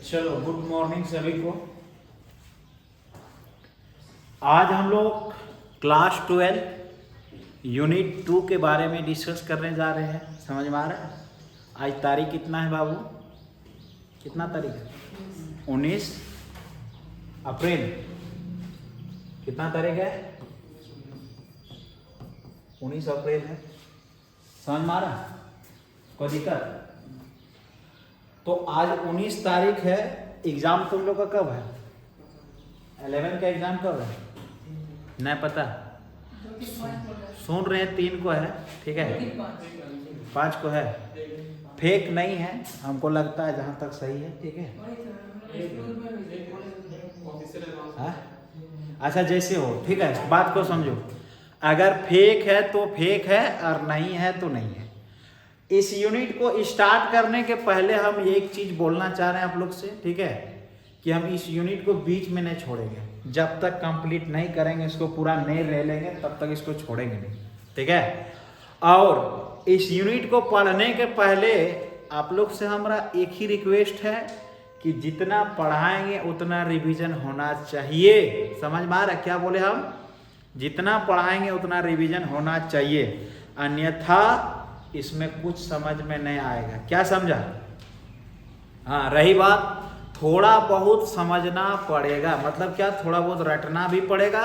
चलो good morning सभी को। आज हम लोग क्लास 12 यूनिट 2 के बारे में डिस्कस करने जा रहे हैं। समझ में आ रहा है? आज तारीख कितना है बाबू? कितना तारीख है? 19 अप्रैल। कितना तारीख है? 19 अप्रैल है। समझ में आ रहा है? कोई दिक्कत? तो आज 19 तारीख है। एग्जाम तुम लोग का कब है? 11 का एग्जाम कब है? नहीं पता? सुन रहे हैं 3 को है, ठीक है, 5 को है। फेक नहीं है, हमको लगता है जहाँ तक सही है, ठीक है। हाँ? अच्छा जैसे हो, ठीक है, बात को समझो। अगर फेक है तो फेक है और नहीं है तो नहीं है। इस यूनिट को स्टार्ट करने के पहले हम एक चीज बोलना चाह रहे हैं आप लोग से, ठीक है, कि हम इस यूनिट को बीच में नहीं छोड़ेंगे। जब तक कंप्लीट नहीं करेंगे, इसको पूरा नहीं रह लेंगे, तब तक इसको छोड़ेंगे नहीं, ठीक है। और इस यूनिट को पढ़ने के पहले आप लोग से हमारा एक ही रिक्वेस्ट है कि जितना पढ़ाएंगे उतना रिवीजन होना चाहिए। समझ में आ रहा है क्या बोले हम? जितना पढ़ाएंगे उतना रिवीजन होना चाहिए, अन्यथा इसमें कुछ समझ में नहीं आएगा। क्या समझा? हाँ, रही बात थोड़ा बहुत समझना पड़ेगा, मतलब क्या, थोड़ा बहुत रटना भी पड़ेगा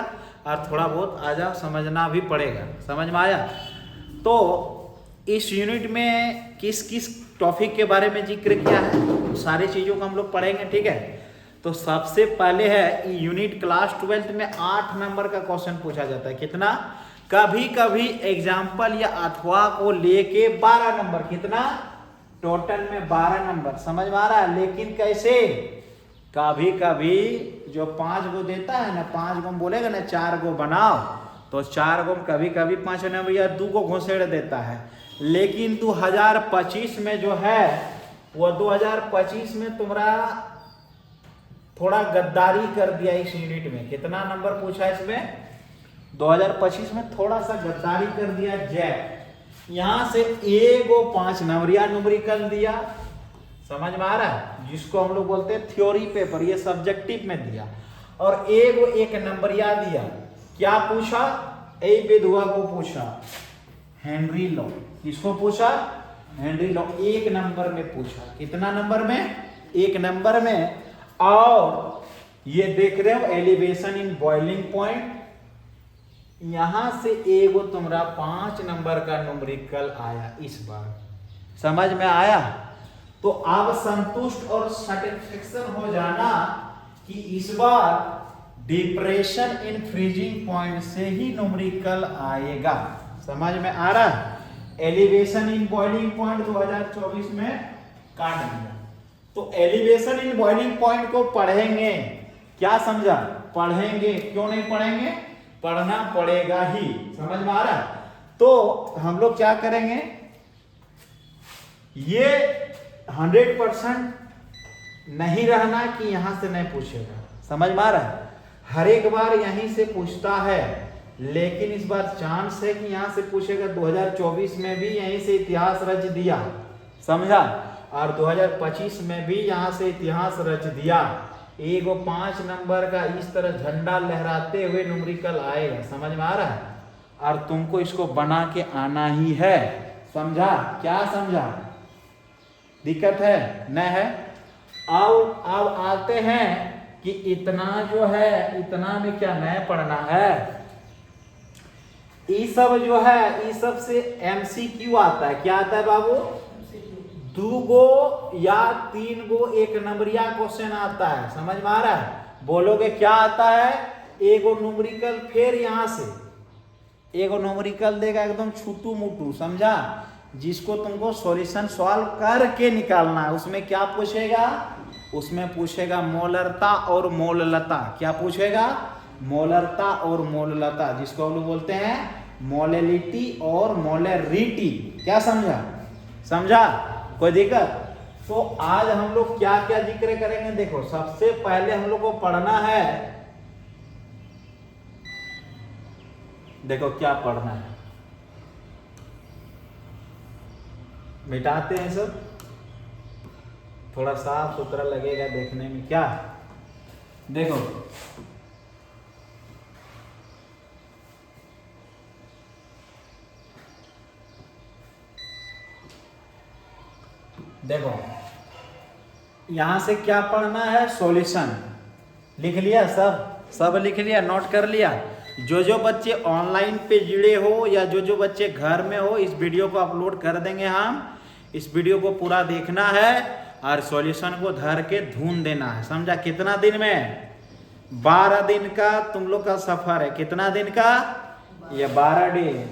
और थोड़ा बहुत आजा समझना भी पड़ेगा। समझ में आया? तो इस यूनिट में किस किस टॉपिक के बारे में जिक्र किया है, सारी चीज़ों को हम लोग पढ़ेंगे, ठीक है। तो सबसे पहले है यूनिट क्लास 12 में 8 नंबर का क्वेश्चन पूछा जाता है। कितना? कभी कभी एग्जाम्पल या अथवा को लेके 12 नंबर। कितना? टोटल में 12 नंबर। समझ में आ रहा है? लेकिन कैसे? कभी कभी जो 5 गो देता है ना, 5 गो बोलेगा ना 4 गो बनाओ, तो 4 गो कभी कभी 5 नंबर या 2 गो घोंसेड़ देता है। लेकिन 2025 में जो है वो 2025 में तुम्हारा थोड़ा गद्दारी कर दिया इस यूनिट में। कितना नंबर पूछा इसमें? 2025 में थोड़ा सा गद्दारी कर दिया। जैक यहां से एगो 5 नंबरिया न्यूमेरिकल दिया। समझ में आ रहा है? जिसको हम लोग बोलते हैं थ्योरी पेपर, ये सब्जेक्टिव में दिया। और एगो 1 नंबरिया दिया। क्या पूछा? ए बेधुआ को पूछा, हेनरी लॉ। किसको पूछा? Henry law. 1 नंबर में पूछा। कितना नंबर में? 1 नंबर में। और ये देख रहे हो एलिवेशन इन बॉइलिंग पॉइंट, यहां से एगो तुम्हारा 5 नंबर का न्यूमेरिकल आया इस बार। समझ में आया? तो आप संतुष्ट और सैटिस्फैक्शन हो जाना कि इस बार डिप्रेशन इन फ्रीजिंग पॉइंट से ही न्यूमेरिकल आएगा। समझ में आ रहा है? एलिवेशन इन बॉइलिंग पॉइंट 2024 में काट दिया। तो एलिवेशन इन बॉइलिंग पॉइंट को पढ़ेंगे। क्या समझा? पढ़ेंगे। क्यों नहीं पढ़ेंगे? पढ़ना पड़ेगा ही। समझ में आ रहा है? तो हम लोग क्या करेंगे, ये 100% नहीं रहना कि यहां से नहीं पूछेगा। समझ में आ रहा है? हर एक बार यहीं से पूछता है, लेकिन इस बार चांस है कि यहां से पूछेगा। 2024 में भी यहीं से इतिहास रच दिया, समझा, और 2025 में भी यहां से इतिहास रच दिया। एगो 5 नंबर का इस तरह झंडा लहराते हुए न्यूमेरिकल आएगा। समझ में आ रहा है? और तुमको इसको बना के आना ही है। समझा? क्या समझा? दिक्कत है? नहीं है? अब आते हैं कि इतना जो है, इतना में क्या नया पढ़ना है। ये सब जो है, ये सब से MCQ आता है। क्या आता है बाबू? 2 गो या 3 गो 1 नंबरिया क्वेश्चन आता है। समझ में आ रहा है? बोलोगे क्या आता है? एगो न्यूमेरिकल, फिर यहां से एगो न्यूमेरिकल देगा एकदम छुटू मुटू, समझा, जिसको तुमको सॉल्यूशन सॉल्व करके निकालना है। उसमें क्या पूछेगा? उसमें पूछेगा मोलरता और मोललता। क्या पूछेगा? मोलरता और मोललता, जिसको हम लोग बोलते हैं मोलेलिटी और मोलेरिटी। क्या समझा? समझा? कोई दिक्कत? तो आज हम लोग क्या क्या जिक्र करेंगे। देखो, सबसे पहले हम लोग को पढ़ना है, देखो क्या पढ़ना है, मिटाते हैं सब। थोड़ा साफ सुथरा लगेगा देखने में। क्या देखो, देखो यहां से क्या पढ़ना है, सॉल्यूशन लिख लिया, सब लिख लिया, नोट कर लिया। जो बच्चे ऑनलाइन पे जुड़े हो या जो बच्चे घर में हो, इस वीडियो को अपलोड कर देंगे हम। इस वीडियो को पूरा देखना है और सॉल्यूशन को धर के ढूंढ देना है, समझा। कितना दिन में, 12 दिन का तुम लोग का सफर है। कितना दिन का, ये 12 दिन,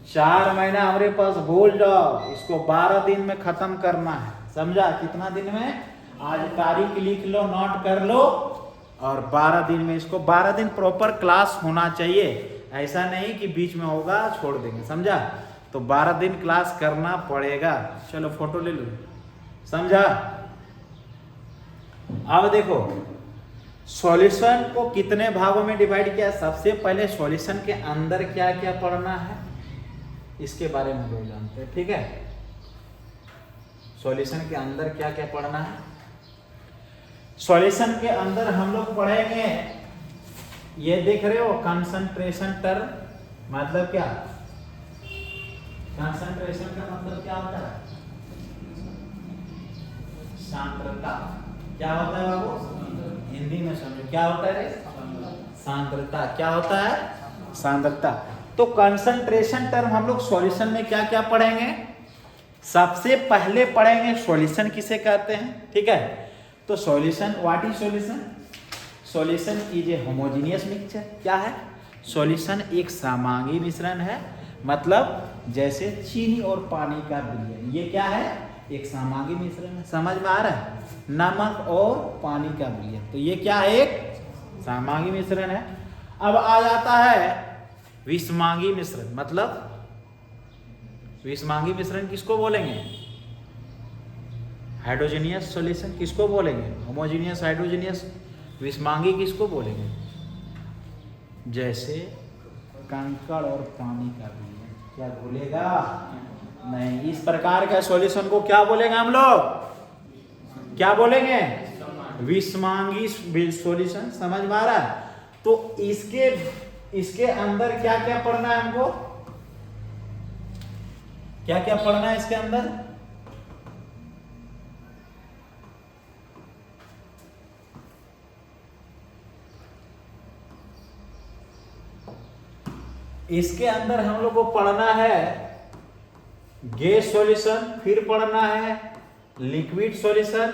4 महीना हमारे पास भूल जाओ, इसको 12 दिन में खत्म करना है, समझा। कितना दिन में, आज तारीख लिख लो, नोट कर लो, और 12 दिन में इसको 12 दिन प्रॉपर क्लास होना चाहिए। ऐसा नहीं कि बीच में होगा छोड़ देंगे, समझा। तो 12 दिन क्लास करना पड़ेगा। चलो फोटो ले लो, समझा। अब देखो सॉल्यूशन को कितने भागों में डिवाइड किया। सबसे पहले सॉल्यूशन के अंदर क्या क्या पढ़ना है इसके बारे में लोग जानते हैं, ठीक है। सॉल्यूशन के अंदर क्या क्या पढ़ना है। सॉल्यूशन के अंदर हम लोग पढ़ेंगे, ये देख रहे हो कंसंट्रेशन टर्म, मतलब क्या, कंसंट्रेशन का मतलब क्या होता है, सांद्रता। क्या होता है बाबू, हिंदी में समझो, क्या होता है, सांद्रता। क्या होता है, सांद्रता। तो कंसंट्रेशन टर्म हम लोग सॉल्यूशन में क्या क्या पढ़ेंगे। सबसे पहले पढ़ेंगे सॉल्यूशन किसे कहते हैं, ठीक है। तो solution, what is solution, solution is a homogeneous mixture. क्या है, सॉल्यूशन एक समांगी मिश्रण है, मतलब जैसे चीनी और पानी का विलयन, ये क्या है, एक समांगी मिश्रण है। समझ में आ रहा है, नमक और पानी का विलयन, तो ये क्या है, एक समांगी मिश्रण है। अब आ जाता है विषमांगी मिश्रण, मतलब विषमांगी मिश्रण किसको बोलेंगे, हाइड्रोजीनियस सॉल्यूशन किसको बोलेंगे, होमोजेनियस हाइड्रोजीनियस। विषमांगी किसको बोलेंगे, जैसे कंकड़ और पानी का विलयन। क्या बोलेगा, नहीं। इस प्रकार का सॉल्यूशन को क्या बोलेंगे हम लोग, क्या बोलेंगे, विषमांगी सॉल्यूशन। समझ में आ रहा है। तो इसके अंदर क्या क्या पढ़ना है हमको, क्या क्या पढ़ना है इसके अंदर। इसके अंदर हम लोग को पढ़ना है गैस सॉल्यूशन, फिर पढ़ना है लिक्विड सॉल्यूशन,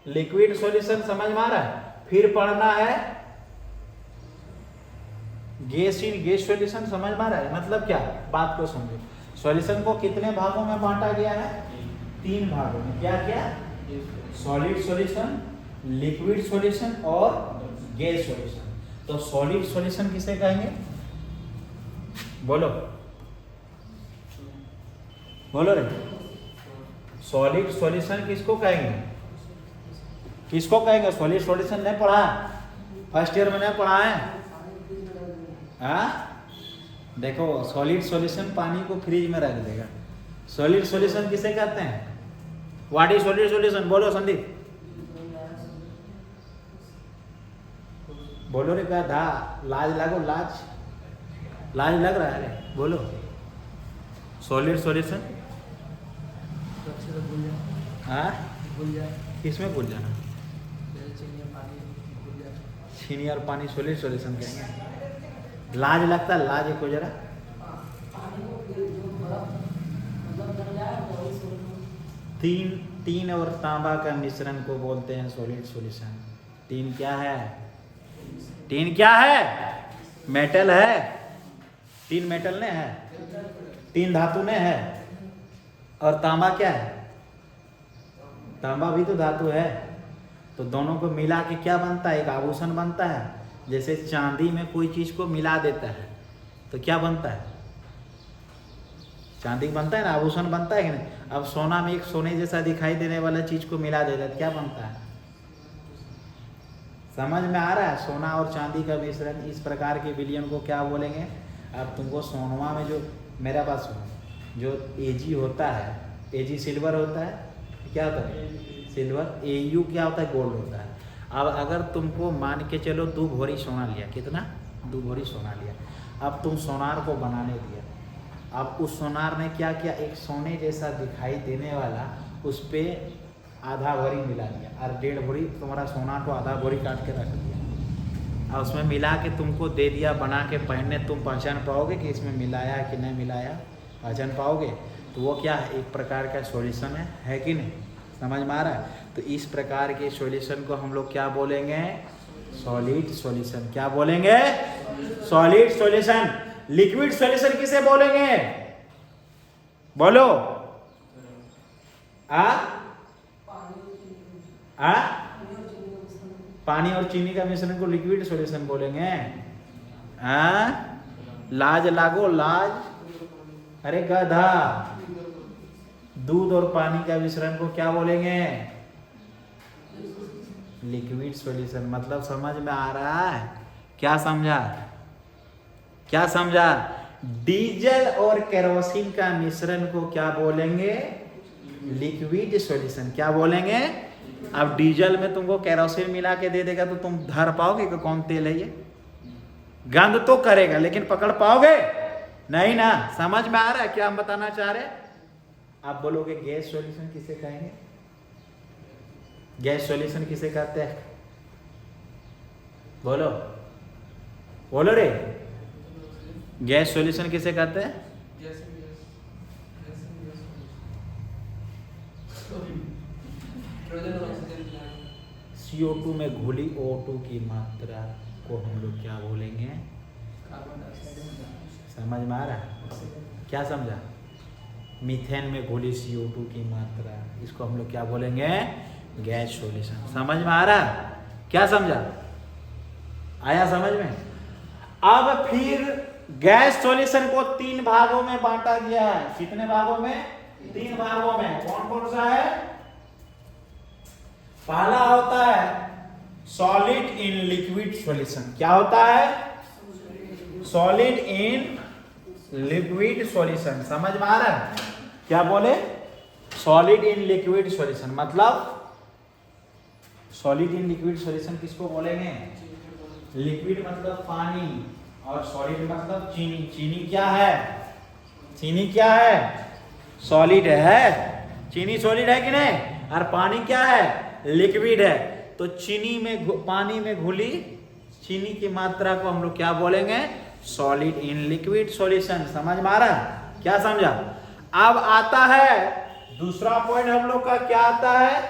लिक्विड सॉल्यूशन समझ में आ रहा है। फिर पढ़ना है गैस सॉल्यूशन, समझ में आ रहा है। मतलब क्या, बात को समझो। सॉल्यूशन को कितने भागों में बांटा गया है, 3 भागों में। क्या क्या, सॉलिड सॉल्यूशन, लिक्विड सॉल्यूशन और गैस सॉल्यूशन। तो सॉलिड सॉल्यूशन किसे कहेंगे, बोलो बोलो रे, सॉलिड सॉल्यूशन किसको कहेंगे, किसको कहेंगे। सॉलिड सॉल्यूशन नहीं पढ़ा, फर्स्ट ईयर में नहीं पढ़ा है। हाँ देखो, सॉलिड सॉल्यूशन पानी को फ्रिज में रख देगा। सॉलिड सॉल्यूशन किसे कहते हैं, व्हाट इज सॉलिड सॉल्यूशन, बोलो संदीप, बोलो रे। क्या धा लाज लगो, लाज लग रहा है, बोलो। सॉलिड सॉल्यूशन, हाँ किसमें भूल जाना, चीनी और पानी सॉलिड सॉल्यूशन कहेंगे। लाज लगता है, लाज को जरा। तीन और तांबा का मिश्रण को बोलते हैं सॉलिड सॉल्यूशन। तीन क्या है, तीन क्या है, मेटल है। 3 मेटल ने है, 3 धातु ने है। और तांबा क्या है, तांबा भी तो धातु है। तो दोनों को मिला के क्या बनता है, एक आभूषण बनता है। जैसे चांदी में कोई चीज को मिला देता है तो क्या बनता है, चांदी बनता है ना, आभूषण बनता है कि नहीं। अब सोना में एक सोने जैसा दिखाई देने वाला चीज को मिला देता है तो क्या बनता है, समझ में आ रहा है। सोना और चांदी का मिश्रण, इस प्रकार के विलयन को क्या बोलेंगे। अब तुमको सोनवा में जो मेरा पास जो एजी होता है, एजी सिल्वर होता है, क्या होता है सिल्वर, AU क्या होता है, गोल्ड होता है। अब अगर तुमको मान के चलो 2 भरी सोना लिया, कितना, 2 भरी सोना लिया, अब तुम सोनार को बनाने दिया, अब उस सोनार ने क्या किया, एक सोने जैसा दिखाई देने वाला उस पर आधा भरी मिला दिया, और 1.5 भरी तुम्हारा सोना को आधा भरी काट के रख दिया, और उसमें मिला के तुमको दे दिया बना के पहनने। तुम पहचान पाओगे कि इसमें मिलाया है कि नहीं मिलाया, पहचान पाओगे? तो वो क्या है, एक प्रकार का सॉल्यूशन है कि नहीं, समझ में आ रहा है? तो इस प्रकार के सॉल्यूशन को हम लोग क्या बोलेंगे, सॉलिड सॉल्यूशन। क्या बोलेंगे, सॉलिड सॉल्यूशन। लिक्विड सॉल्यूशन किसे बोलेंगे, बोलो? पानी और चीनी का मिश्रण को लिक्विड सॉल्यूशन बोलेंगे। लाज लागो, लाज, अरे गधा, दूध और पानी का मिश्रण को क्या बोलेंगे, लिक्विड सॉल्यूशन। मतलब समझ में आ रहा है? क्या समझा, क्या समझा? डीजल और केरोसिन का मिश्रण को क्या बोलेंगे, लिक्विड सॉल्यूशन। क्या बोलेंगे? अब डीजल में तुमको केरोसिन मिला के दे देगा तो तुम धर पाओगे कि कौन तेल है ये? गंध तो करेगा लेकिन पकड़ पाओगे नहीं ना। समझ में आ रहा है क्या हम बताना चाह रहे हैं? आप बोलोगे गैस सॉल्यूशन किसे कहेंगे, गैस सॉल्यूशन किसे कहते हैं, बोलो, बोलो रे, गैस सॉल्यूशन किसे कहते हैं? CO2 में घुली O2 की मात्रा को हम लोग क्या बोलेंगे, समझ में आ रहा है? क्या समझा? मीथेन में घुली CO2 की मात्रा, इसको हम लोग क्या बोलेंगे, गैस सॉल्यूशन। समझ में आ रहा? क्या समझा? आया समझ में? अब फिर गैस सॉल्यूशन को 3 भागों में बांटा गया है। कितने भागों में? 3 भागों में। कौन कौन सा है? पहला होता है सॉलिड इन लिक्विड सॉल्यूशन। क्या होता है? Solid in liquid solution. समझ में आ रहा है? क्या बोले? Solid in liquid solution. मतलब सॉलिड इन लिक्विड सॉल्यूशन किसको बोलेंगे? लिक्विड मतलब पानी और सॉलिड मतलब चीनी। चीनी क्या है? चीनी क्या है? सॉलिड है। चीनी सॉलिड है कि नहीं? और पानी क्या है? लिक्विड है। तो चीनी में, पानी में घुली चीनी की मात्रा को हम लोग क्या बोलेंगे? Solid in liquid solution. समझ में आ रहा है? क्या समझा? अब आता है दूसरा पॉइंट हम लोग का। क्या आता है?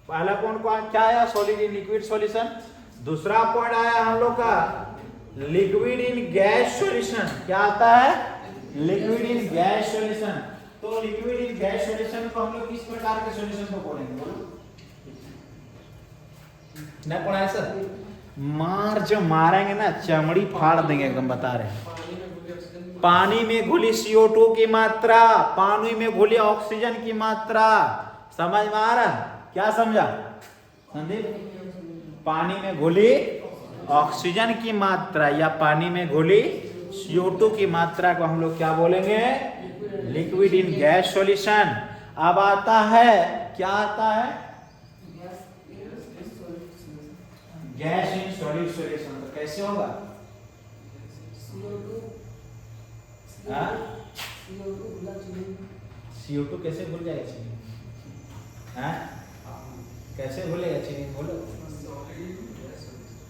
पहला पॉइंट को क्या आया? Solid in liquid solution. दूसरा पॉइंट आया हम लोग का लिक्विड इन गैस सॉल्यूशन। क्या आता है? Liquid in gas solution. तो लिक्विड इन गैस सॉल्यूशन को हम लोग किस प्रकार के सॉल्यूशन को बोलेंगे? नहीं पढ़ा है सर? मार जो मारेंगे ना चमड़ी फाड़ देंगे, एकदम बता रहे हैं। पानी में घुली CO2 की मात्रा, पानी में घुली ऑक्सीजन की मात्रा। समझ में आ रहा? क्या समझा संदीप? पानी में घुली ऑक्सीजन की मात्रा या पानी में घुली CO2 की मात्रा को हम लोग क्या बोलेंगे? Liquid in gas solution. अब आता है, क्या आता है? Gas in solid solution. तो कैसे होगा? CO2 कैसे घुल जाएगा चीनी? कैसे घुलेगा चीनी? बोलो।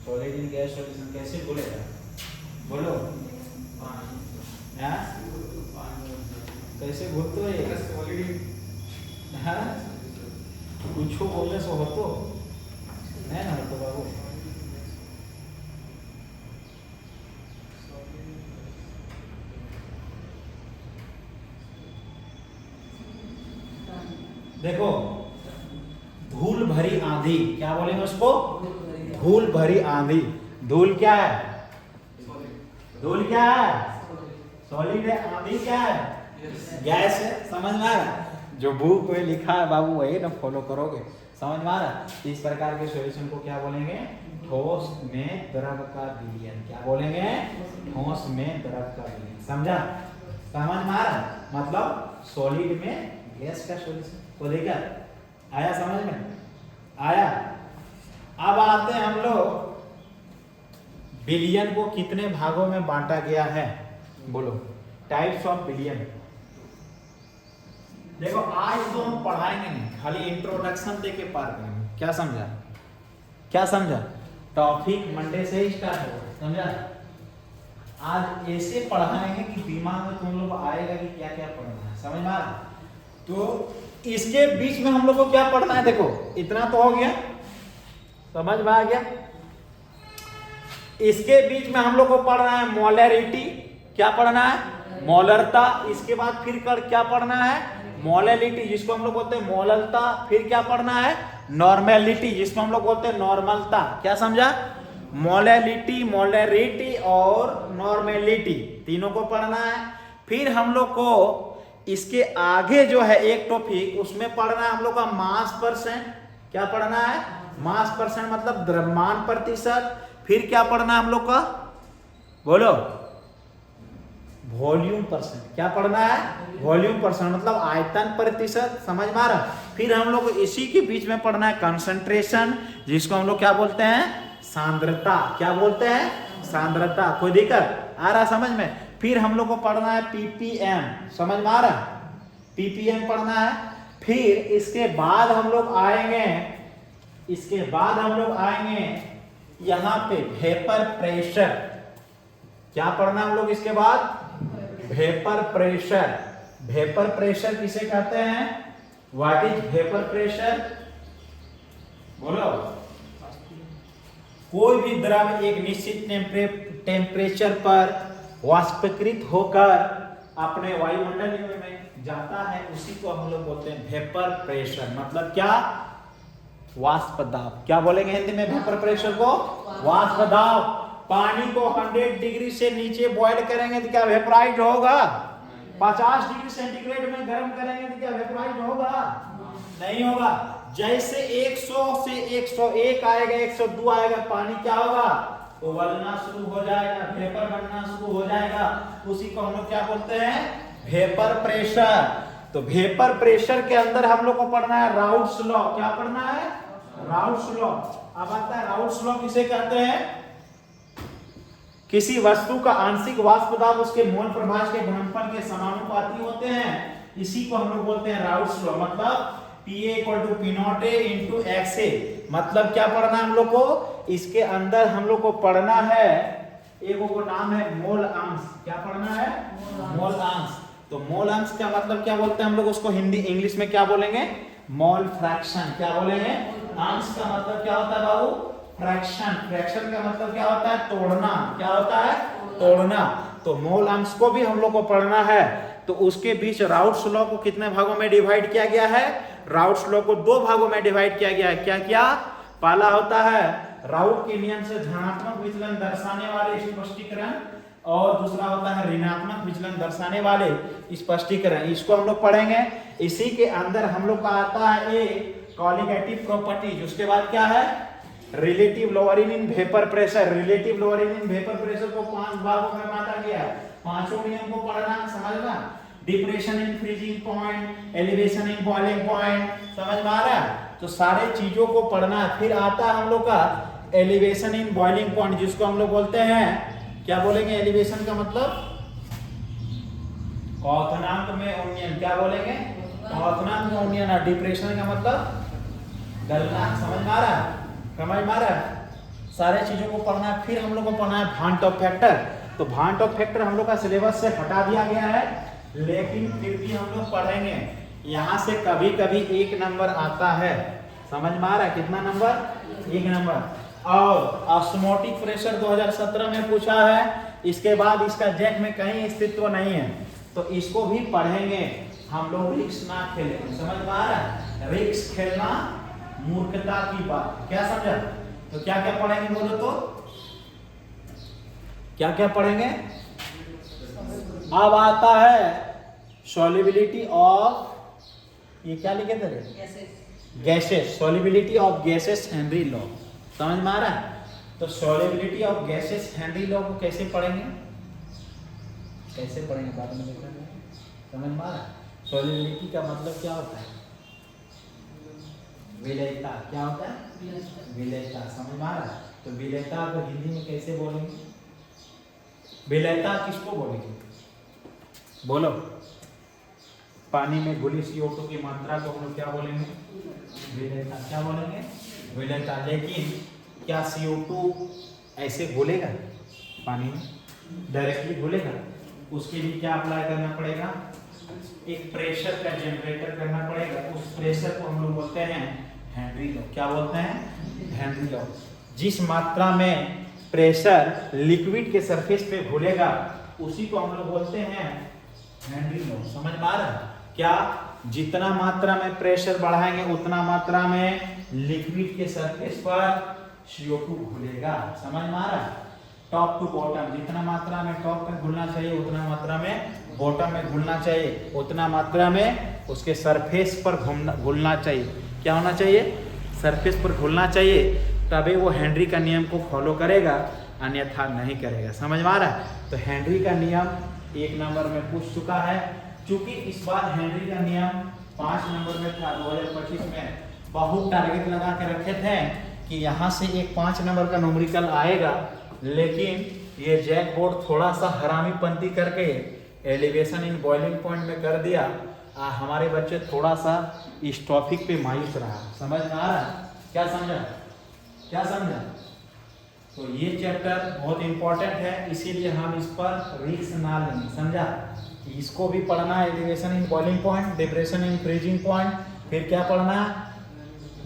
सॉलिड इन गैस सॉल्यूशन कैसे घुलेगा? बोलो। कैसे घुलते है? कुछ बोलने से हो तो नहीं ना तो बाबू। देखो, धूल भरी आंधी, क्या बोलेंगे उसको? धूल भरी आंधी। धूल क्या है? धूल क्या है? सॉलिड है। आंधी क्या है? गैस है। समझ में आ रहा? जो बुक में लिखा है बाबू वही ना फॉलो करोगे। समझ में आ रहा? इस प्रकार के सॉल्यूशन को क्या बोलेंगे? ठोस में द्रव का विलयन। क्या बोलेंगे? ठोस में द्रव का विलयन। समझा? समझ में आ रहा? मतलब सॉलिड में गैस का सॉल्यूशन को देखा। आया समझ में? आया। अब आते हैं हम लोग बिलियन को कितने भागों में बांटा गया है, बोलो। Types of billion. देखो आज तो हम पढ़ाएंगे नहीं, खाली इंट्रोडक्शन देके पार करेंगे। क्या समझा? क्या समझा? टॉपिक मंडे से ही स्टार्ट होगा, समझा? आज ऐसे पढ़ाएंगे कि दिमाग में तुम लोग आएगा कि क्या क्या पढ़ना है, समझ में आ रहा? तो इसके बीच में हम लोग को क्या पढ़ना है, देखो इतना तो हो गया, समझ में आ गया। इसके बीच में हम लोग को पढ़ना है मोलैरिटी। क्या पढ़ना है? मोलरता। इसके बाद फिर कर क्या पढ़ना है? मोलैलिटी, जिसको हम लोग बोलते हैं मोललता। फिर क्या पढ़ना है? नॉर्मेलिटी, जिसको हम लोग बोलते हैं नॉर्मलता। क्या समझा? मोलैलिटी, मोलैरिटी और नॉर्मेलिटी, तीनों को पढ़ना है। फिर हम लोग को इसके आगे जो है एक टॉपिक, उसमें पढ़ना है हम लोग का मास परसेंट। क्या पढ़ना है? मास परसेंट मतलब द्रव्यमान प्रतिशत। फिर क्या पढ़ना है हम लोग का, बोलो? Volume percent. क्या पढ़ना है? वॉल्यूम परसेंट मतलब आयतन प्रतिशत। समझ में आ रहा? फिर हम लोग इसी के बीच में पढ़ना है कंसंट्रेशन, जिसको हम लोग क्या बोलते हैं? सांद्रता। क्या बोलते हैं? सांद्रता। कोई दिक्कत आ रहा समझ में? फिर हम लोग को पढ़ना है पीपीएम। समझ में आ रहा? पीपीएम पढ़ना है। फिर इसके बाद हम लोग आएंगे यहाँ पे वेपर प्रेशर। क्या पढ़ना हम लोग इसके बाद? Vapour pressure. वेपर प्रेशर किसे कहते हैं? व्हाट इज वेपर प्रेशर, बोलो? कोई भी द्रव एक निश्चित टेम्परेचर पर वाष्पीकृत होकर अपने वायुमंडल में जाता है, उसी को हम लोग बोलते हैं वेपर प्रेशर। मतलब क्या? वाष्प दाब। क्या बोलेंगे हिंदी में वेपर प्रेशर को? वाष्प दाब। पानी को 100 डिग्री से नीचे बॉयल करेंगे तो क्या वेपराइज होगा? 50 डिग्री सेंटीग्रेड में गर्म करेंगे तो क्या वेपराइज होगा? नहीं होगा। जैसे 100 से 101 आएगा, 102 आएगा, पानी क्या होगा? उबलना शुरू हो जाएगा, वेपर बनना शुरू हो जाएगा। उसी को हम लोग क्या बोलते हैं? Vapour pressure. तो वेपर प्रेशर के अंदर हम लोग को पढ़ना है राउट्स लॉ। क्या पढ़ना है? Routes law. अब आता है राउट्स लॉ किसे कहते हैं? किसी वस्तु का आंशिक वाष्प दाब उसके मोल प्रभाज के गुणनफल के समानुपाती होते हैं, इसी को हम लोग बोलते हैं राउट्स लॉ। मतलब PA = P0A × XA। मतलब क्या पढ़ना है हम लोग को? इसके अंदर हम लोग को पढ़ना है, एक को नाम है मोल अंश। क्या पढ़ना है? मोल अंश। तो मोल अंश का मतलब क्या बोलते हैं हम लोग उसको? हिंदी इंग्लिश में क्या बोलेंगे? Mole fraction. क्या बोलेंगे? अंश का मतलब क्या होता है बाबू? फ्रैक्शन। फ्रैक्शन का मतलब क्या होता है? तोड़ना। क्या होता है? तोड़ना। तो मोल अंश को भी हम लोग को पढ़ना है। तो उसके बीच राउट्स लॉ को कितने भागों में डिवाइड किया गया है? राउट्स लॉ को 2 भागों में डिवाइड किया गया है। क्या क्या? पहला होता है राउट के नियम से धनात्मक विचलन दर्शाने वाले स्पष्टीकरण, और दूसरा होता है ऋणात्मक विचलन दर्शाने वाले स्पष्टीकरण। इसको हम लोग पढ़ेंगे। इसी के अंदर हम लोग का आता है एक कॉलिगेटिव प्रॉपर्टीज। उसके बाद क्या है? Relative lowering in vapour pressure. Relative lowering in vapour pressure को 5 भागों में बांटा गया है। पांचों नियम को पढ़ना, समझना। Depression in freezing point, elevation in boiling point, समझ में आ रहा है? तो सारे चीजों को पढ़ना है। फिर आता है हम लोग का एलिवेशन इन बॉइलिंग पॉइंट, जिसको हम लोग बोलते हैं, क्या बोलेंगे? एलिवेशन का मतलब क्वथनांक में उन्नयन। क्या बोलेंगे? क्वथनांक में उन्नयन। और डिप्रेशन का मतलब गलनांक। समझ में आ रहा है? समझ में आ रहा है? सारे चीजों को पढ़ना है। फिर हम लोग को पढ़ना है भांट ऑफ फैक्टर। तो भांट ऑफ फैक्टर हम लोग का सिलेबस से हटा दिया गया है, लेकिन फिर भी हम लोग पढ़ेंगे। यहाँ से कभी कभी 1 नंबर आता है। समझ में आ रहा है? कितना नंबर? 1 नंबर। और ऑस्मोटिक प्रेशर 2017 में पूछा है। इसके बाद इसका जेक में कहीं अस्तित्व नहीं है, तो इसको भी पढ़ेंगे हम लोग। रिक्स ना खेलें। समझ में आ रहा है? रिक्स खेलना मूर्खता की बात। क्या समझा? तो क्या क्या पढ़ेंगे बोलो तो? क्या क्या पढ़ेंगे? अब आता है सॉल्युबिलिटी ऑफ, ये क्या लिखे थे? Gases. Solubility of gases Henry law. समझ में आ रहा है? तो solubility of gases Henry law को कैसे पढ़ेंगे? कैसे पढ़ेंगे बाद में देखा। समझ में आ रहा है? सॉल्युबिलिटी का मतलब क्या होता है? विलेयता। क्या होता है? विलेयता। समझ में आ रहा है? तो विलेयता को हिंदी में कैसे बोलेंगे? विलेयता किसको बोलेंगे? बोलो। पानी में घुली CO2 की मात्रा को हम लोग क्या बोलेंगे? विलेयता। क्या बोलेंगे? विलेयता। लेकिन क्या CO2 ऐसे घुलेगा पानी में? डायरेक्टली घुलेगा? उसके लिए क्या अप्लाई करना पड़ेगा? एक प्रेशर का जनरेटर करना पड़ेगा। उस प्रेशर को हम लोग बोलते हैं हेनरी लॉ। क्या बोलते हैं? Henry law. जिस मात्रा में प्रेशर लिक्विड के सरफेस पे घुलेगा उसी को हम लोग बोलते हैं हेनरी लॉ। समझ में आ रहा है? क्या जितना मात्रा में प्रेशर बढ़ाएंगे उतना मात्रा में लिक्विड के सरफेस पर CO2 घुलेगा। समझ में आ रहा है? टॉप टू बॉटम, जितना मात्रा में टॉप में घुलना चाहिए उतना मात्रा में बॉटम में घुलना चाहिए, उतना मात्रा में उसके सरफेस पर घुलना चाहिए। क्या होना चाहिए? सरफेस पर घुलना चाहिए, तभी वो हेनरी का नियम को फॉलो करेगा, अन्यथा नहीं करेगा। समझ में आ रहा है? तो हेनरी का नियम 1 नंबर में पूछ चुका है। चूंकि इस बार हेनरी का नियम 5 नंबर में था, 2025 में बहुत टारगेट लगा के रखे थे कि यहाँ से एक 5 नंबर का न्यूमेरिकल आएगा, लेकिन ये जैक बोर्ड थोड़ा सा हरामी पंती करके एलिवेशन इन बॉइलिंग पॉइंट में कर दिया। हमारे बच्चे थोड़ा सा इस टॉपिक पे मायूस रहा। समझ में आ रहा है? क्या समझा? क्या समझा? तो ये चैप्टर बहुत इंपॉर्टेंट है, इसीलिए हम इस पर रिस्क ना लेंगे। समझा? इसको भी पढ़ना है, elevation in boiling point, depression in freezing point, फिर क्या पढ़ना है?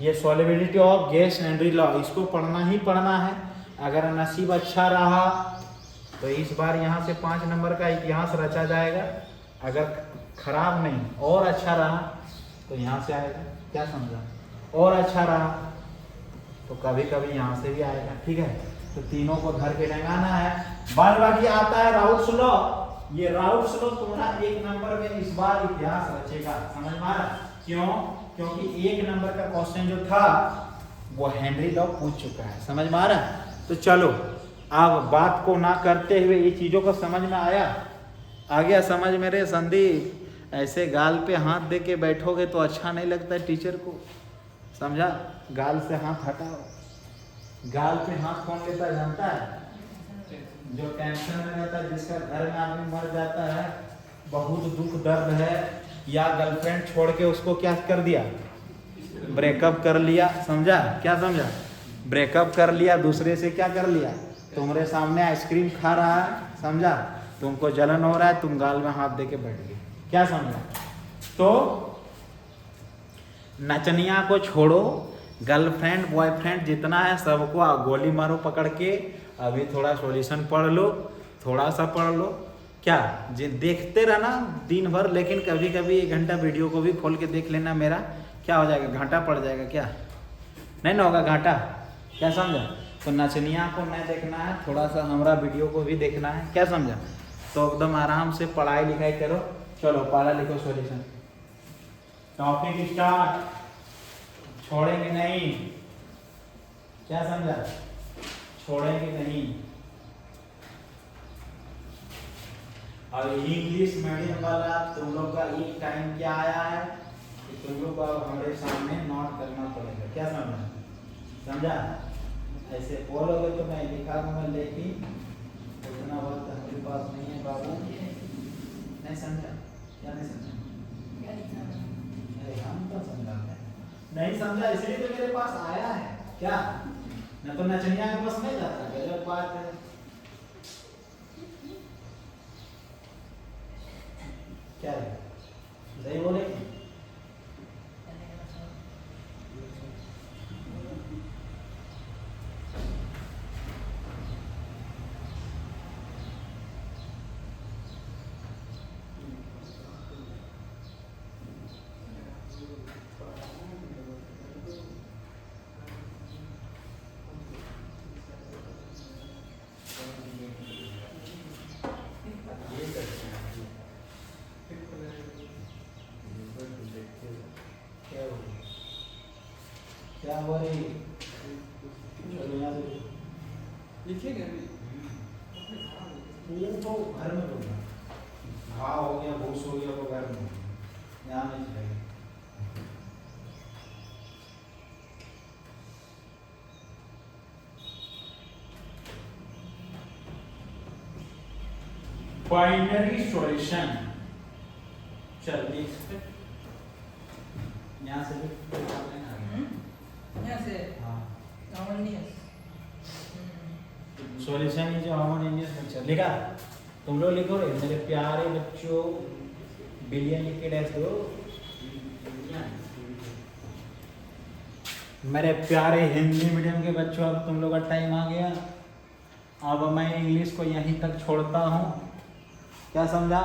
ये solubility of gas Henry law, इसको पढ़ना ही पढ़ना है। अगर नसीब अच्छा रहा तो इस बार यहाँ से 5 नंबर का इतिहास रचा जाएगा। अगर खराब नहीं और अच्छा रहा तो यहाँ से आएगा। क्या समझा? और अच्छा रहा तो कभी कभी यहाँ से भी आएगा। ठीक है? तो तीनों को धर के रंगाना है। बाद बाकी आता है राउट्स लॉ। ये राउट्स लॉ तुम्हारा 1 नंबर में इस बार इतिहास रचेगा। समझ में आ रहा? क्यों? क्योंकि 1 नंबर का क्वेश्चन जो था वो हेनरी लॉ पूछ चुका है। समझ में आ रहा है? तो चलो अब बात को ना करते हुए ये चीजों को समझ में आया? आ गया समझ मेरे संदीप? ऐसे गाल पे हाथ दे के बैठोगे तो अच्छा नहीं लगता है टीचर को। समझा? गाल से हाथ हटाओ। गाल पे हाथ कौन लेता है जानता है? जो टेंशन में रहता है, जिसका घर में आदमी मर जाता है, बहुत दुख दर्द है, या गर्लफ्रेंड छोड़ के उसको क्या कर दिया? ब्रेकअप कर लिया। समझा? क्या समझा? ब्रेकअप कर लिया, दूसरे से क्या कर लिया? तुम्हारे सामने आइसक्रीम खा रहा है, समझा? तुमको जलन हो रहा है, तुम गाल में हाथ दे के बैठ गए। क्या समझा? तो नचनिया को छोड़ो, गर्लफ्रेंड बॉयफ्रेंड जितना है सबको गोली मारो पकड़ के। अभी थोड़ा सॉल्यूशन पढ़ लो, थोड़ा सा पढ़ लो। क्या देखते रहना दिन भर, लेकिन कभी कभी 1 घंटा वीडियो को भी खोल के देख लेना। मेरा क्या हो जाएगा? घाटा पड़ जाएगा। क्या नहीं ना होगा? घाटा। क्या समझा? तो नचनिया को नहीं देखना है, थोड़ा सा हमारा वीडियो को भी देखना है। क्या समझा? तो एकदम आराम से पढ़ाई लिखाई करो। चलो पढ़ा लिखो सॉल्यूशन। Topic start. छोड़ेंगे नहीं। क्या समझा? छोड़ेंगे नहीं। और इंग्लिश मीडियम वाला तुम लोग का एक टाइम क्या आया है कि तुम लोग को हमारे सामने नोट करना पड़ेगा। क्या समझा? समझा? ऐसे बोलोगे तो मैं लिखा दूंगा, लेकिन उतना वक्त हमारे पास नहीं है बाबू। नहीं समझा? क्या नहीं समझा? हम तो समझाते हैं। नहीं समझा इसलिए तो मेरे पास आया है। क्या न तो नचनिया के पास नहीं जाता। गलत बात है। क्या है? सही बोले? क्या हो रही? लिखिएगा वो तो घर में होगा। घाव हो गया, भूस हो गया, वो घर में यहाँ नहीं चलेगा। Binary solution. चल देख यहाँ से भी यहाँ से हाँ harmonious। Solution is harmonious picture लिखा। तुम लोग लिखो रे मेरे प्यारे बच्चों, बिलियन लिख के डैश दो। मेरे प्यारे हिंदी मीडियम के बच्चों, अब तुम लोग का टाइम आ गया। अब मैं इंग्लिश को यहीं तक छोड़ता हूँ। क्या समझा?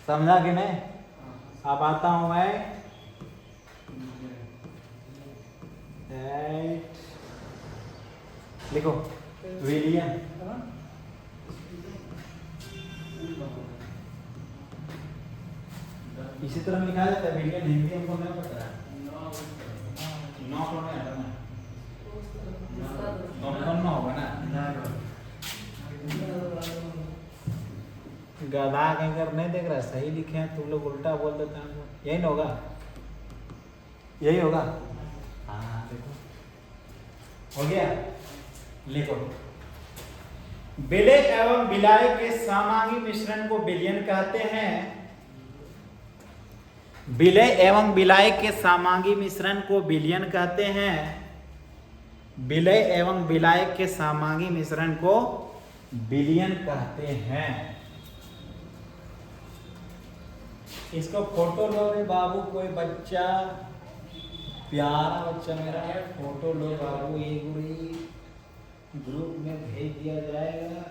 समझा कि नहीं? अब आता हूँ मैं लिखो विलियम। इसी तरह लिखा जाता है विलियम, हिंदी हमको नहीं पता है। नौ को नहीं आता ना, नौ होगा ना। गधा कहकर नहीं देख रहा, सही लिखे हैं तुम लोग, उल्टा बोल देते हैं। यही ना होगा, यही होगा। हाँ देखो हो गया। लिखो विलय एवं विलाय के समांगी मिश्रण को विलयन कहते हैं। विलय एवं विलाय के समांगी मिश्रण को विलयन कहते हैं। विलय एवं विलाय के समांगी मिश्रण को विलयन कहते हैं। इसको फोटो लो रे बाबू, कोई बच्चा, प्यारा बच्चा मेरा है, फोटो लो बाबू, एक ग्रुप में भेज दिया जाएगा।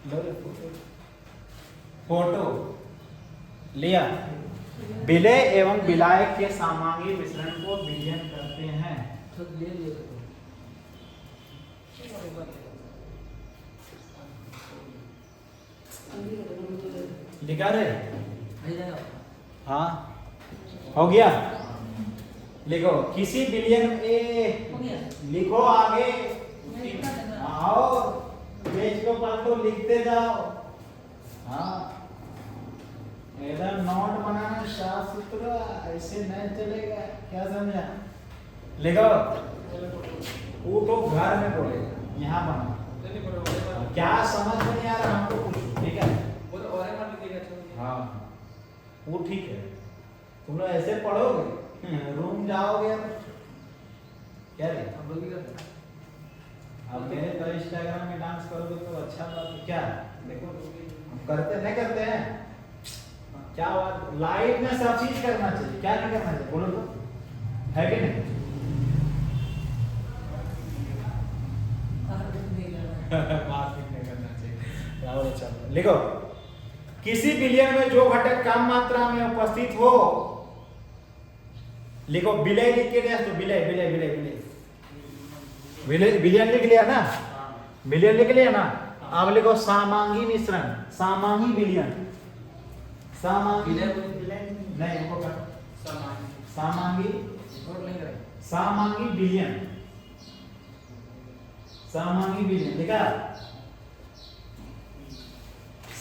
लो रे फोटो लिया। विलय एवं विलाय के समांगी मिश्रण को विलयन करते हैं। तो ले लिया लिखा रे? तो हाँ हो गया। लिखो किसी विलयन ए हो गया। लिखो आगे, आओ पेज को पलटो, लिखते जाओ। हाँ एकदम नोट बनाना साफ सुथरा, ऐसे नहीं चलेगा। क्या समझा? लिखो उठो, घर में बोलेगा, यहाँ बनो। क्या समझ में नहीं आ रहा हमको पूछो, ठीक है? हाँ वो ठीक है। तुम लोग ऐसे पढ़ोगे, रूम जाओगे क्या रे? अब मेरे तो इंस्टाग्राम में डांस करोगे तो अच्छा बात है। क्या देखो हम करते नहीं करते हैं? क्या बात, लाइफ में सब चीज करना चाहिए। क्या नहीं करना चाहिए बोलो तो, है कि नहीं? बात नहीं करना चाहिए। लिखो किसी विलयन में जो घटक कम मात्रा में उपस्थित हो। लिखो विलय लिख के दे तो विलय विलय विलय विलय विलय विलयन लिख लिया ना, विलयन लिख लिया ना। अब लिखो समांगी मिश्रण, समांगी विलयन, समांगी नहीं हमको समांगी, समांगी विलयन, समांगी विलयन लिखा,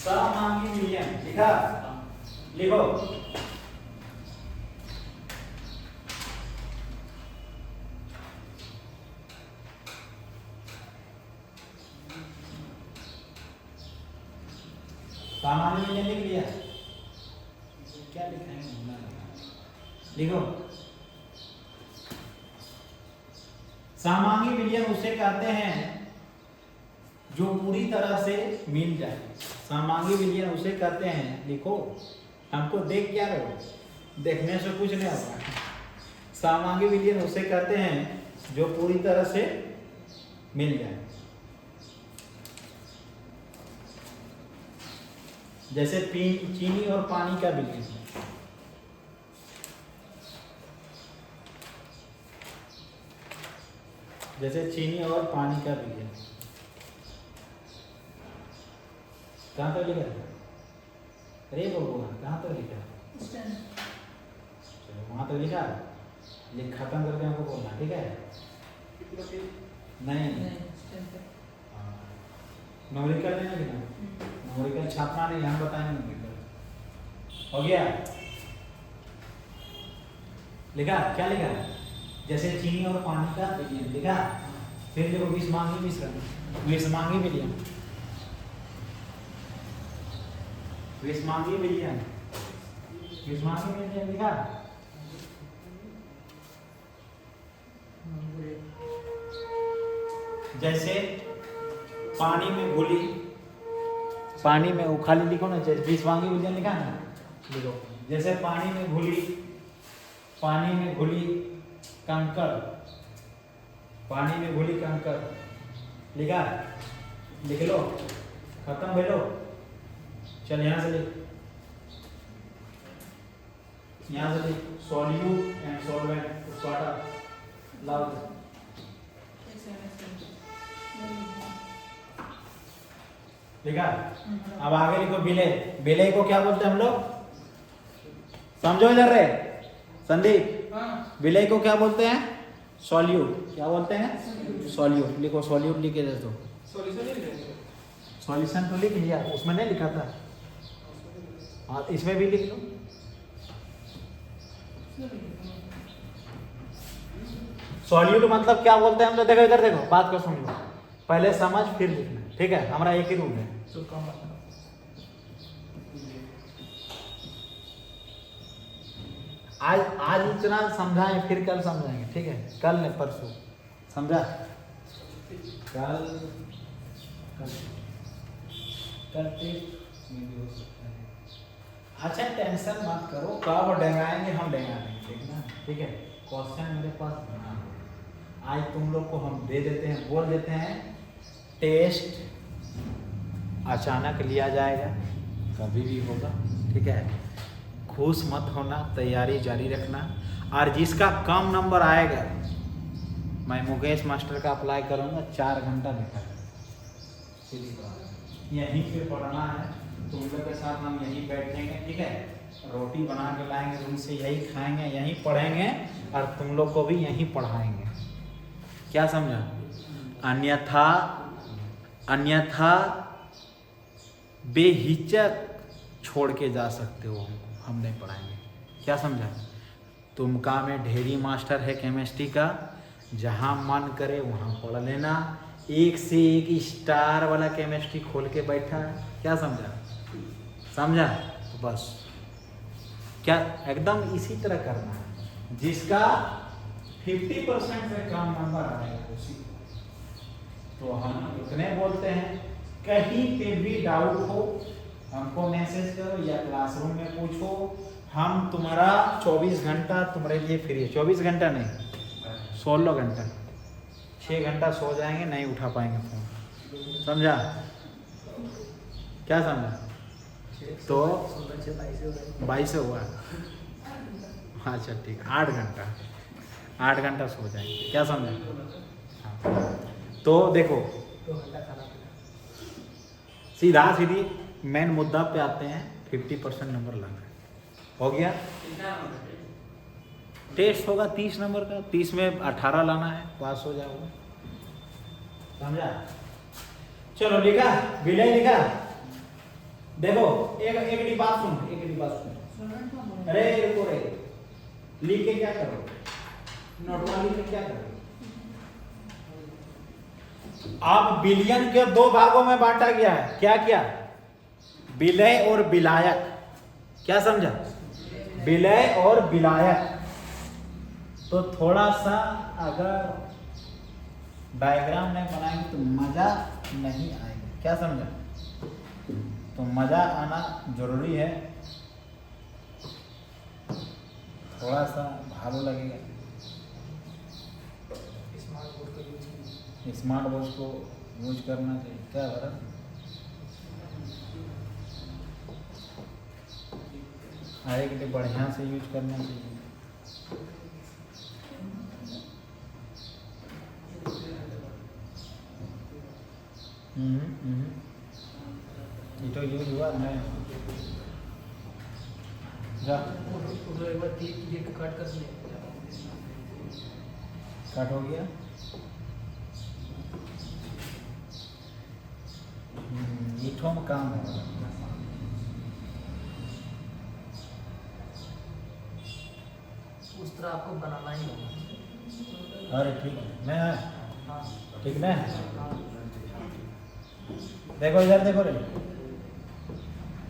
समांगी विलयन लिखा। लिखो सामान्य विलयन लिख लिया। क्या लिखा है? लिखो सामांगी विलयन उसे कहते हैं जो पूरी तरह से मिल जाए। सामांगी विलयन उसे कहते हैं। लिखो, हमको देख क्या रहे हो? देखने से कुछ नहीं होगा। सामांगी विलयन उसे कहते हैं जो पूरी तरह से मिल जाए। जैसे चीनी और पानी का विलयन। जैसे चीनी और पानी का विलयन। कहाँ पर लिखा है? अरे भगवान, कहाँ पर लिखा है? चलो वहाँ तो लिखा है, लिख खत्म करके हमको बोलना, ठीक है? नहीं नोरिकल नहीं लिखना, नोरिकल छापना नहीं, हम बताएंगे नोरिकल। हो गया? लिखा? क्या लिखा? जैसे चीनी और पानी का विलयन लिखा। फिर देखो विषमांगी मिश्रण, विषमांगी विलयन। विस्मांगी विलियन, विस्मांगी विलियन लिखा। जैसे पानी में घुली, पानी में वो खाली लिखो ना, जैसे विस्मांगी विलियन लिखा ना, लिखो। जैसे पानी में घुली, पानी में घुली कंकड़, पानी में घुली कंकड़ लिखा, लिख लो, खत्म हो लो। चल यहाँ से लिख, यहाँ से लिख, सॉल्यूट एंड सॉल्वेंट वाटर लाओ। लिखा। अब आगे लिखो बिले, बिले को क्या बोलते हैं हम लोग, समझो इधर रे संदीप, विलय को क्या बोलते हैं, सॉल्यूट। क्या बोलते हैं, सॉल्यूट। लिखो सॉल्यूट, लिखे दे दो। सॉल्यूशन तो लिख लिया, उसमें नहीं लिखा था। हाँ इसमें भी लिख लो। सॉल्यूट मतलब क्या बोलते हैं हम लोग, देखो इधर देखो, बात को समझो, पहले समझ फिर लिखना, ठीक है। हमारा एक ही रूल है। आज इतना समझाएं, फिर कल समझाएंगे, ठीक है। कल नहीं परसों, समझा। कल टेस्ट में भी हो सकता है। अच्छा टेंशन मत करो, कब डराएंगे हम डरा देंगे, ठीक ना, ठीक है। क्वेश्चन मेरे पास बना हो, आज तुम लोग को हम दे देते हैं, बोल देते हैं टेस्ट अचानक लिया जाएगा, कभी भी होगा, ठीक है। खुश मत होना, तैयारी जारी रखना। और जिसका कम नंबर आएगा, मैं मुकेश मास्टर का अप्लाई करूँगा, 4 घंटा बेटा यहीं पे पढ़ना है। तुम लोग के साथ हम यहीं बैठेंगे, ठीक है। रोटी बना के लाएंगे रूम से, यहीं खाएंगे, यहीं पढ़ेंगे, और तुम लोग को भी यहीं पढ़ाएंगे। क्या समझा। अन्यथा बेहिचक छोड़ के जा सकते हो हमको, हम नहीं पढ़ाएंगे। क्या समझा। तुमका में ढेरी मास्टर है केमिस्ट्री का, जहाँ मन करे वहाँ पढ़ लेना। एक से एक स्टार वाला केमिस्ट्री खोल के बैठा है। क्या समझा, समझा। तो बस क्या एकदम इसी तरह करना है। जिसका 50% से कम नंबर आएगा उसी को। तो हम इतने बोलते हैं, कहीं पे भी डाउट हो हमको मैसेज करो या क्लासरूम में पूछो। हम तुम्हारा 24 घंटा तुम्हारे लिए फ्री है। 24 घंटा नहीं, 16 घंटा, 6 घंटा सो जाएंगे, नहीं उठा पाएंगे फोन, समझा। क्या समझा। तो 22 हुआ, अच्छा ठीक, 8 घंटा सो जाएंगे। क्या समझा। हाँ। तो देखो सीधा सीधी मेन मुद्दा पे आते हैं। 50% नंबर लाना है, हो गया। टेस्ट होगा 30 नंबर का, 30 में 18 लाना है, पास हो जाओगे, समझा। चलो लिखा, विलय लिखा। देखो एक बात सुन, अरे रुको रे, लिख के क्या करो, नॉर्मली में क्या करो। अब बिलियन के 2 भागों में बांटा गया है। क्या क्या, विलय और विलायक। क्या समझा, विलय और विलायक। तो थोड़ा सा अगर डायग्राम नहीं बनाएंगे तो मजा नहीं आएगा। क्या समझा। तो मजा आना जरूरी है, थोड़ा सा भालो लगेगा। स्मार्ट वॉच को यूज करना चाहिए। क्या भरत, आए के लिए बढ़िया से यूज करना चाहिए। ये तो यूज हुआ नहीं, जा एक बार क्लिक कट कर दिया, कट हो गया। ईठों में काम है। उस तरह आपको बनाना ही होगा। अरे ठीक है, मैं हाँ ठीक ना। हाँ। देखो इधर देखो रे,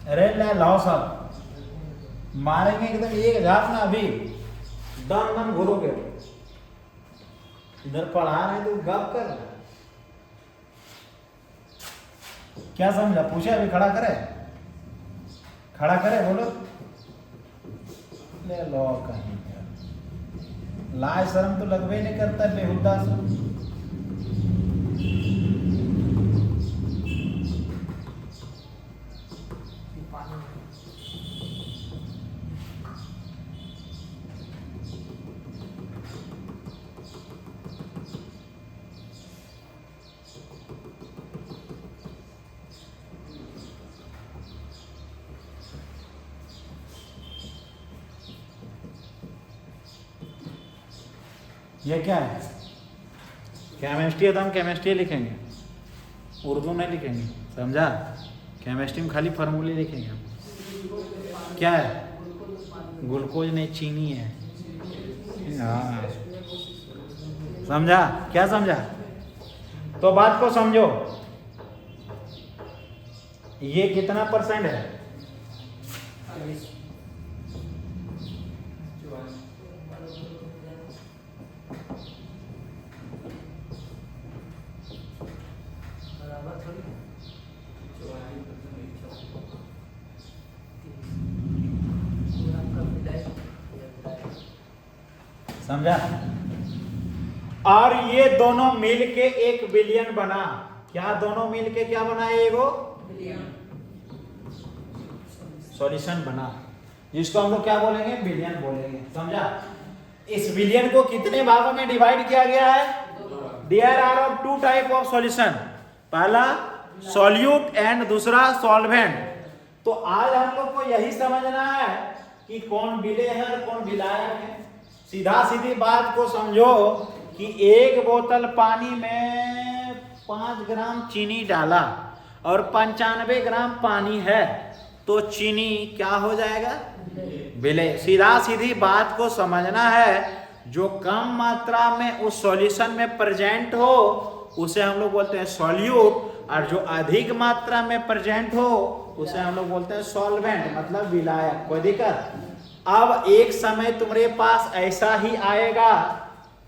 अरे लाओ साहब, मारेंगे एकदम एक झाप ना अभी, दम दम घुलोगे। इधर पढ़ा रहे तो गप कर रहा है। क्या समझा? पूछे अभी, खड़ा करे, खड़ा करे, बोलो। ले लो कहीं का। लाज शर्म तो लगवे नहीं करता बेहुदा से। ये क्या है? केमिस्ट्री है तो हम केमिस्ट्री लिखेंगे, उर्दू नहीं लिखेंगे, समझा? केमिस्ट्री में खाली फार्मूले लिखेंगे हम। क्या है? ग्लूकोज नहीं, चीनी है। हाँ, समझा? क्या समझा? तो बात को समझो, ये कितना % है? समझा? और ये दोनों मिलके 1 बिलियन बना। क्या दोनों मिलके क्या बना? एगो सॉल्यूशन बना, जिसको हम लोग क्या बोलेंगे? बिलियन बोलेंगे। समझा? इस बिलियन को कितने भागों में डिवाइड किया गया है? There are 2 type of solution, पहला सॉल्यूट एंड दूसरा सॉल्वेंट। तो आज हम लोग को यही समझना है कि कौन विलेय है और कौन विलायक है। सीधा सीधी बात को समझो कि 1 बोतल पानी में 5 ग्राम चीनी डाला और 95 ग्राम पानी है, तो चीनी क्या हो जाएगा? विलेय। सीधा सीधी बात को समझना है, जो कम मात्रा में उस सॉल्यूशन में प्रेजेंट हो उसे हम लोग बोलते हैं सॉल्यूट, और जो अधिक मात्रा में प्रेजेंट हो उसे हम लोग बोलते हैं सॉल्वेंट, मतलब विलायक। कोई दिक्कत? अब एक समय तुम्हारे पास ऐसा ही आएगा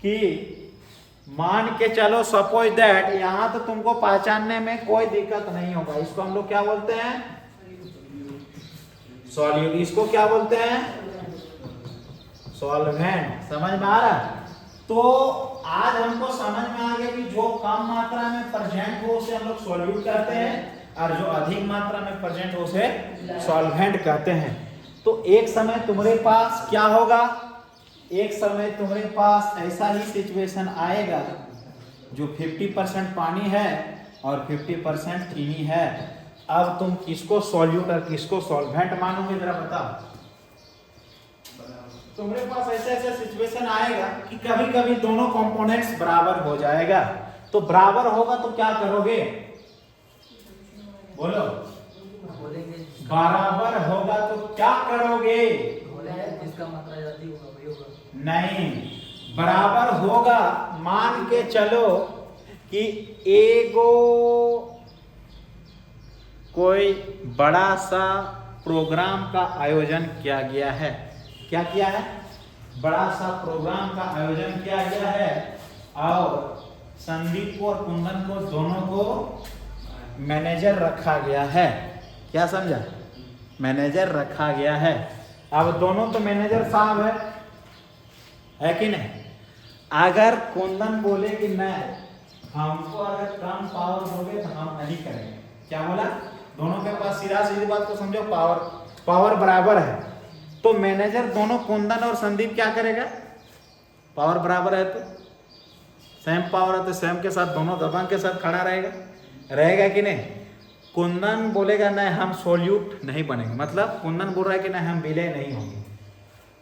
कि मान के चलो, सपोज दैट, यहां तो तुमको पहचानने में कोई दिक्कत नहीं होगा। इसको हम लोग क्या बोलते हैं? सॉल्यूट। इसको क्या बोलते हैं? सॉल्वेंट। समझ में आ रहा? तो आज हमको समझ में आ गया कि जो कम मात्रा में प्रेजेंट हो उसे हम लोग सॉल्यूट कहते हैं, और जो अधिक मात्रा में प्रेजेंट हो उसे सॉल्वेंट कहते हैं। तो एक समय तुम्हारे पास क्या होगा? एक समय तुम्हारे पास ऐसा ही सिचुएशन आएगा जो 50% पानी है और 50% चीनी है। अब तुम किसको सॉल्यूट और किसको सॉल्वेंट मानोगे? जरा बताओ। तुम्हारे पास ऐसा ऐसा सिचुएशन आएगा कि कभी कभी दोनों कंपोनेंट्स बराबर हो जाएगा। तो बराबर होगा तो क्या करोगे? बोलो। बराबर होगा तो क्या करोगे? जिसका मात्रा ज्यादा होगा वही होगा। नहीं, बराबर होगा, मान के चलो कि एगो कोई बड़ा सा प्रोग्राम का आयोजन किया गया है। क्या किया है? बड़ा सा प्रोग्राम का आयोजन किया गया है, और संदीप को और कुंदन को दोनों को मैनेजर रखा गया है। क्या समझा? मैनेजर रखा गया है। अब दोनों तो मैनेजर साहब है कि नहीं? अगर कुंदन बोले कि नहीं, हमको अगर कम पावर दोगे तो हम नहीं करेंगे। क्या बोला? दोनों के पास सीधा सीधी बात को समझो, पावर बराबर है, तो मैनेजर दोनों कुंदन और संदीप क्या करेगा? पावर बराबर है तो सेम पावर है तो सेम के साथ दोनों दबंग के साथ खड़ा रहेगा कि नहीं? कुंदन बोलेगा नहीं हम सॉल्यूट नहीं बनेंगे, मतलब कुंदन बोल रहा है कि नहीं हम विलय नहीं होंगे,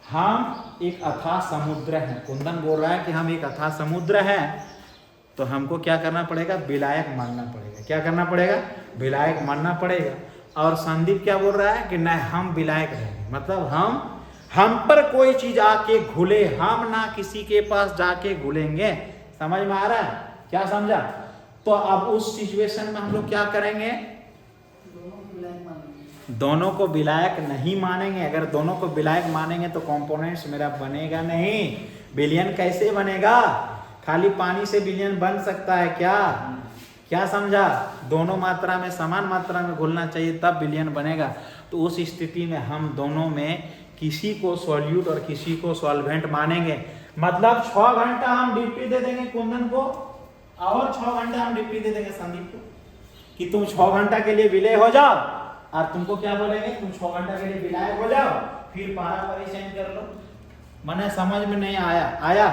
हम एक अथाह समुद्र हैं। कुंदन बोल रहा है कि हम एक अथाह समुद्र हैं, तो हमको क्या करना पड़ेगा? विलायक मानना पड़ेगा। क्या करना पड़ेगा? विलायक मानना पड़ेगा। और संदीप क्या बोल रहा है कि नहीं हम विलायक रहेंगे, मतलब हम पर कोई चीज आके घुले, हम ना किसी के पास जाके घुलेंगे। समझ में आ रहा है? क्या समझा? तो अब उस सिचुएशन में हम लोग क्या करेंगे? दोनों को विलायक नहीं मानेंगे, अगर दोनों को विलायक मानेंगे तो कंपोनेंट्स मेरा बनेगा नहीं। विलयन कैसे बनेगा? खाली पानी से विलयन बन सकता है क्या? क्या समझा? दोनों मात्रा में समान मात्रा में घुलना चाहिए तब विलयन बनेगा। तो उस स्थिति में हम दोनों में किसी को सॉल्यूट और किसी को सॉल्वेंट मानेंगे। मतलब 6 घंटा हम ड्यूटी दे देंगे कुंदन को और 6 घंटा हम ड्यूटी दे देंगे संदीप को कि तुम 6 घंटा के लिए विलय हो जाओ, और तुमको क्या बोलेंगे, तुम 6 घंटा के लिए विलायक हो जाओ, फिर पारा परिचय कर लो। मैंने समझ में नहीं आया? आया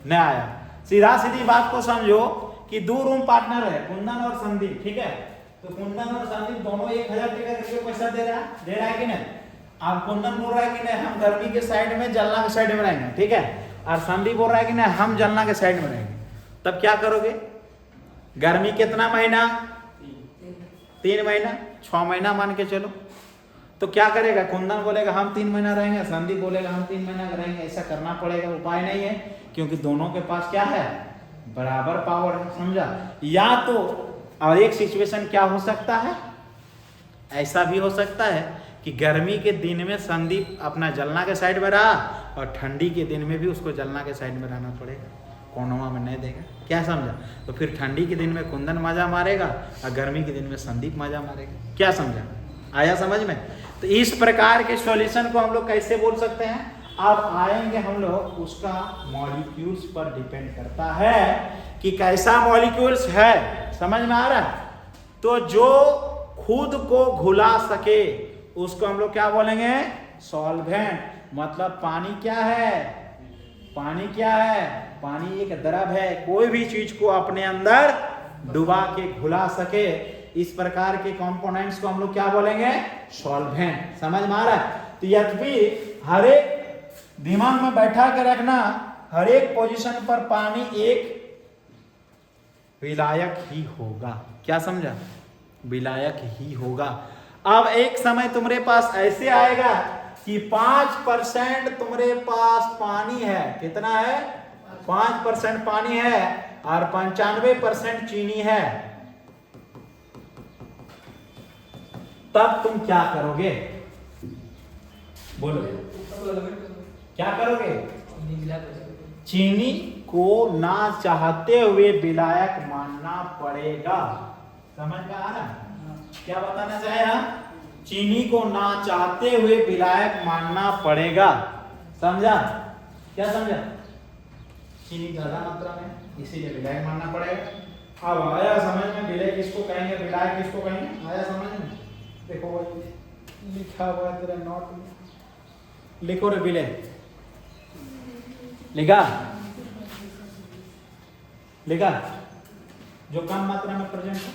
नहीं आया? सीधा सीधी बात को समझो कि 2 रूम पार्टनर है, कुंदन और संदीप, ठीक है? तो कुंदन और संदीप दोनों 1000 टका करके पैसा दे रहा है कि नहीं? आप कुंदन बोल रहा है कि नहीं हम गर्मी के साइड में जलना के साइड में रहेंगे, ठीक है? और संदीप बोल रहा है कि नहीं हम जलना के साइड में रहेंगे। तब क्या करोगे? गर्मी कितना महीना? 3 महीना, 6 महीना मान के चलो। तो क्या करेगा? कुंदन बोलेगा हम 3 महीना रहेंगे, संदीप बोलेगा हम 3 महीना रहेंगे। ऐसा करना पड़ेगा, उपाय नहीं है, क्योंकि दोनों के पास क्या है? बराबर पावर है। समझा? या तो और एक सिचुएशन क्या हो सकता है, ऐसा भी हो सकता है कि गर्मी के दिन में संदीप अपना जलना के साइड में रहा और ठंडी के दिन में भी उसको जलना के साइड में रहना पड़ेगा, कोनों में नहीं देगा। क्या समझा? तो फिर ठंडी के दिन में कुंदन मजा मारेगा और गर्मी के दिन में संदीप मजा मारेगा। क्या समझा? आया समझ में? तो इस प्रकार के सॉल्यूशन को हम लोग कैसे बोल सकते हैं? अब आएंगे हम लोग, उसका मॉलिक्यूल्स पर डिपेंड करता है कि कैसा मॉलिक्यूल्स है। समझ में आ रहा है? तो जो खुद को घुला सके उसको हम लोग क्या बोलेंगे? सॉल्वेंट। मतलब पानी क्या है? पानी क्या है? पानी एक द्रव है, कोई भी चीज को अपने अंदर डुबा के घुला सके, इस प्रकार के कंपोनेंट्स को हम लोग क्या बोलेंगे? सॉल्वेंट। समझ में आ रहा है? तो यद्यपि हर एक दिमाग में बैठा के रखना, हर एक पोजीशन पर पानी एक विलायक ही होगा। क्या समझा? विलायक ही होगा। अब एक समय तुम्हारे पास ऐसे आएगा कि 5% तुम्हारे पास पानी है। कितना है? 5% पानी है और 95% चीनी है। तब तुम क्या करोगे? बोलो, क्या करोगे? चीनी को ना चाहते हुए विलायक मानना पड़ेगा। समझ में आ रहा है? क्या बताना चाहे हम? चीनी को ना चाहते हुए विलायक मानना पड़ेगा। समझा? क्या समझा? चीनी ज्यादा मात्रा में, इसीलिए विलायक मानना पड़ेगा। अब आया समझ में? विलय किसको कहेंगे, विलायक किसको कहेंगे? आया समझ में? देखो वो लिखा हुआ है तेरा नोट में, लिखो रे विलय। लिखा? लिखा? जो कम मात्रा में प्रेजेंट है,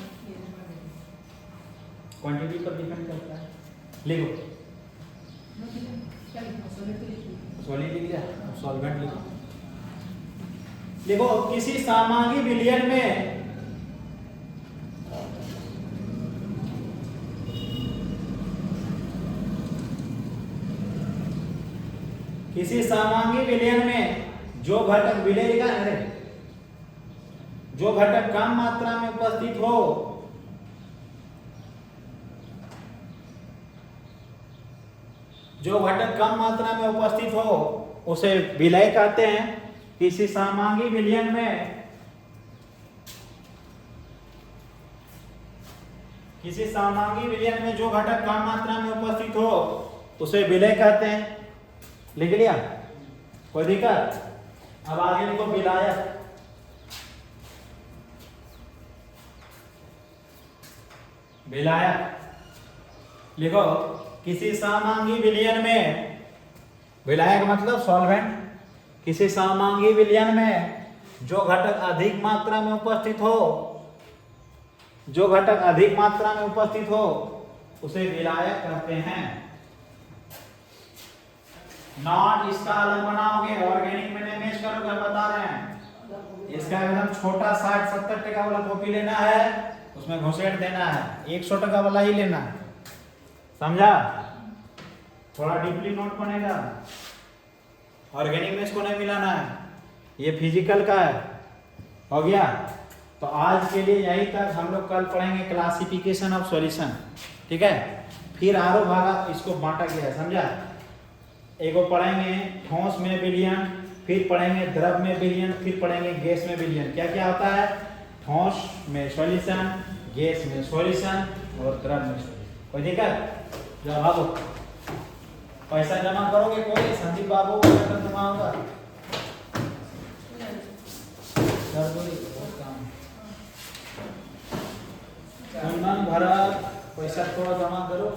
क्वांटिटी पर डिपेंड करता है। लिखो। सॉलिड लिख दिया, सॉल्वेंट लिखो। लिखो किसी सामग्री विलयन में जो घटक विलय लिखा है, जो घटक कम मात्रा में उपस्थित हो उसे विलय कहते हैं। किसी सामग्री विलयन में जो घटक कम मात्रा में उपस्थित हो उसे विलय कहते हैं। लिख लिया? कोई दिक्कत? अब आगे लिखो विलायक। विलायक लिखो किसी सामग्री विलयन में, विलायक मतलब सॉल्वेंट, किसी सामग्री विलयन में जो घटक अधिक मात्रा में उपस्थित हो उसे विलायक कहते हैं। नॉट इसका अलग बनाओगे, ऑर्गेनिक में नहीं मैच करोगे, बता रहे हैं। इसका एकदम छोटा 60-70 टका वाला कॉपी लेना है, उसमें घुसेट देना है, 100 टका वाला ही लेना है। समझा? थोड़ा डीपली नोट बनेगा। ऑर्गेनिक में इसको नहीं मिलाना है, ये फिजिकल का है। हो गया? तो आज के लिए यही तक। हम लोग कल पढ़ेंगे क्लासिफिकेशन ऑफ सॉल्यूशन। ठीक है? फिर आरो भागा इसको बांटा गया है, समझा। एगो पढ़ेंगे ठोस में विलयन, फिर पढ़ेंगे द्रव में विलयन, फिर पढ़ेंगे गैस में विलयन। क्या क्या होता है? ठोस में सॉल्यूशन, गैस में सॉल्यूशन और द्रव में सॉल्यूशन। कोई दिक्कत? जाओ भागो, पैसा जमा करोगे कोई? संदीप बाबू को जमा होगा सर, कोई बहुत काम। कुंदन भरत पैसा थोड़ा जमा करो।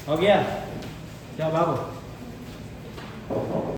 हो गया? क्या भागो।